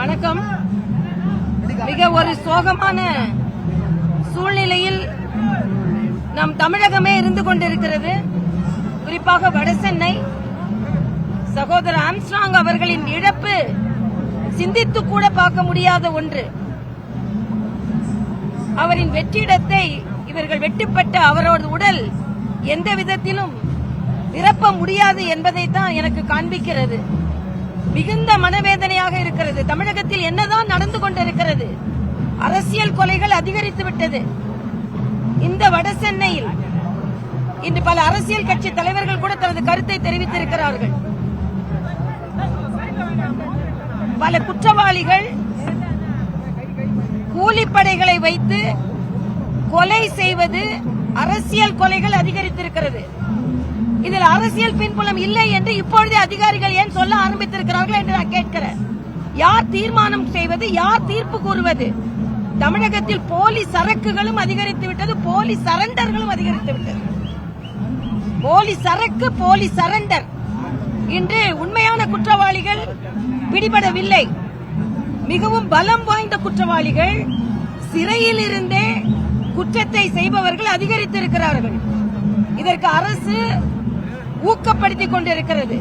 வணக்கம். மிக ஒரு சோகமான சூழ்நிலையில் நம் தமிழகமே இருந்து கொண்டிருக்கிறது. குறிப்பாக வடசென்னை சகோதரர் ஆம்ஸ்ட்ராங் அவர்களின் இழப்பு சிந்தித்து கூட பார்க்க முடியாத ஒன்று. அவரின் வெற்றிடத்தை இவர்கள் வெட்டுப்பட்ட அவரது உடல் எந்த விதத்திலும் நிரப்ப முடியாது என்பதைத்தான் எனக்கு காண்பிக்கிறது. மிகுந்த மனவேதனையாக இருக்கிறது. தமிழகத்தில் என்னதான் நடந்து கொண்டிருக்கிறது? அரசியல் கொலைகள் அதிகரித்து விட்டது. இந்த வடசென்னையில் இன்று பல அரசியல் கட்சி தலைவர்கள் கூட தனது கருத்தை தெரிவித்திருக்கிறார்கள். பல குற்றவாளிகள் கூலிப்படைகளை வைத்து கொலை செய்வது, அரசியல் கொலைகள் அதிகரித்திருக்கிறது. இதில் அரசியல் பின்புலம் இல்லை என்று இப்பொழுதே அதிகாரிகள் ஏன் சொல்ல ஆரம்பித்திருக்கிறார்கள் என்று நான் கேட்கிறேன். யார் தீர்மானம் செய்வது? யார் தீர்ப்பு கூறுவது? தமிழகத்தில் போலி சரக்குகளும் அதிகரித்து விட்டது, போலி சரண்டர்களும் அதிகரித்து விட்டது. போலி சரக்கு, போலி சரண்டர். இன்று உண்மையான குற்றவாளிகள் பிடிபடவில்லை. மிகவும் பலம் வாய்ந்த குற்றவாளிகள், சிறையில் இருந்தே குற்றத்தை செய்பவர்கள் அதிகரித்திருக்கிறார்கள். இதற்கு அரசு ஊக்கப்படுத்திக் கொண்டிருக்கிறது.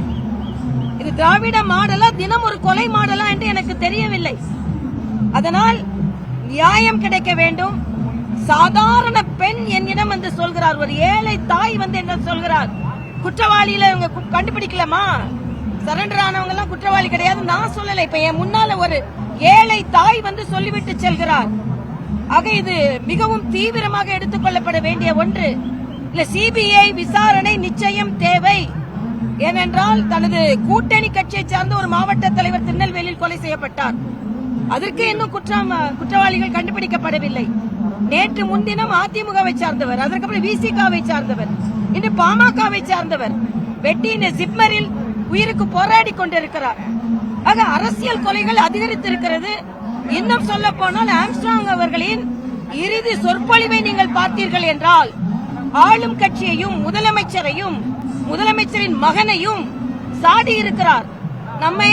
இது திராவிட மாடலா, தினம் ஒரு கொலை மாடலா என்று எனக்கு தெரியவில்லை. அதனால் நியாயம் கிடைக்க வேண்டும். சாதாரண பெண் என்னிடம் வந்து சொல்கிறார், ஒரு ஏழை தாய் வந்து என்ன சொல்கிறார், குற்றவாளியில இவங்க கண்டுபிடிக்கலாமா, சரண்டர் ஆனவங்க எல்லாம் குற்றவாளி கிடையாது நான் சொல்லல. இப்ப என் முன்னால ஒரு ஏழை தாய் வந்து சொல்லிவிட்டு செல்கிறார். ஆக இது மிகவும் தீவிரமாக எடுத்துக் கொள்ளப்பட வேண்டிய ஒன்று. இல்ல, சிபிஐ விசாரணை நிச்சயம் தேவை. ஏனென்றால் தனது கூட்டணி கட்சியை சார்ந்த ஒரு மாவட்ட தலைவர் திருநெல்வேலியில் கொலை செய்யப்பட்டார். அதற்கு இன்னும் குற்றவாளிகள் கண்டுபிடிக்கப்படவில்லை. நேற்று முன்தினம் அதிமுகவை சார்ந்தவர், அதற்கப்புறம் விசிகாவை சார்ந்தவர், இன்று பாமகவை சார்ந்தவர் வெட்டி இந்த ஜிப்மரில் உயிருக்கு போராடி கொண்டிருக்கிறார். ஆக அரசியல் கொலைகள் அதிகரித்திருக்கிறது. இன்னும் சொல்ல போனால் ஆம்ஸ்ட்ராங் அவர்களின் இறுதி சொற்பொழிவை நீங்கள் பார்த்தீர்கள் என்றால் ஆளும் கட்சியையும் முதலமைச்சரையும் முதலமைச்சரின் மகனையும் சாடி இருக்கிறார். நம்மை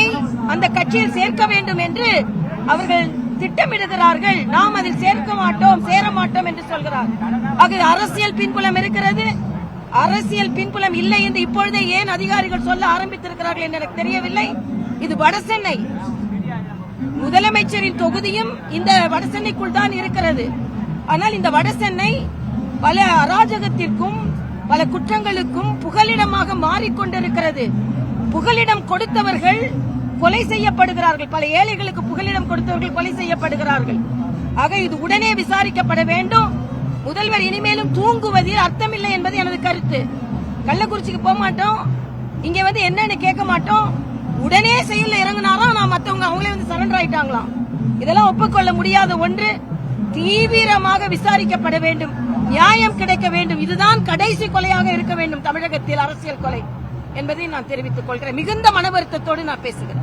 அந்த கட்சியில் சேர்க்க வேண்டும் என்று அவர்கள் திட்டமிடுகிறார்கள். நாம் அதில் சேர்க்க மாட்டோம், சேர மாட்டோம் என்று சொல்கிறார். ஆக அரசியல் பின்புலம் இருக்கிறது. அரசியல் பின்புலம் இல்லை என்று இப்பொழுதே ஏன் அதிகாரிகள் சொல்ல ஆரம்பித்திருக்கிறார்கள் என்று எனக்கு தெரியவில்லை. இது வடசென்னை, முதலமைச்சரின் தொகுதியும் இந்த வடசென்னைக்குள் தான் இருக்கிறது. ஆனால் இந்த வடசென்னை பல அராஜகத்திற்கும் பல குற்றங்களுக்கும் புகலிடமாக மாறிக்கொண்டிருக்கிறது. புகலிடம் கொடுத்தவர்கள் கொலை செய்யப்படுகிறார்கள். பல ஏழைகளுக்கு புகலிடம் கொடுத்தவர்கள் கொலை செய்யப்படுகிறார்கள். ஆக இது உடனே விசாரிக்கப்பட வேண்டும். முதல்வர் இனிமேலும் தூங்குவதில் அர்த்தமில்லை என்பது எனது கருத்து. கள்ளக்குறிச்சிக்கு போக மாட்டோம், இங்க வந்து என்னன்னு கேட்க மாட்டோம். உடனே செயல்ல இறங்கினாரா நான் மத்தவங்க அவங்களே வந்து சரண்டர் ஆயிட்டாங்களாம். இதெல்லாம் ஒப்புக்கொள்ள முடியாத ஒன்று. தீவிரமாக விசாரிக்கப்பட வேண்டும், நியாயம் கிடைக்க வேண்டும். இதுதான் கடைசி கொலையாக இருக்க வேண்டும் தமிழகத்தில், அரசியல் கொலை என்பதை நான் தெரிவித்துக் கொள்கிறேன். மிகுந்த மன வருத்தத்தோடு நான் பேசுகிறேன்.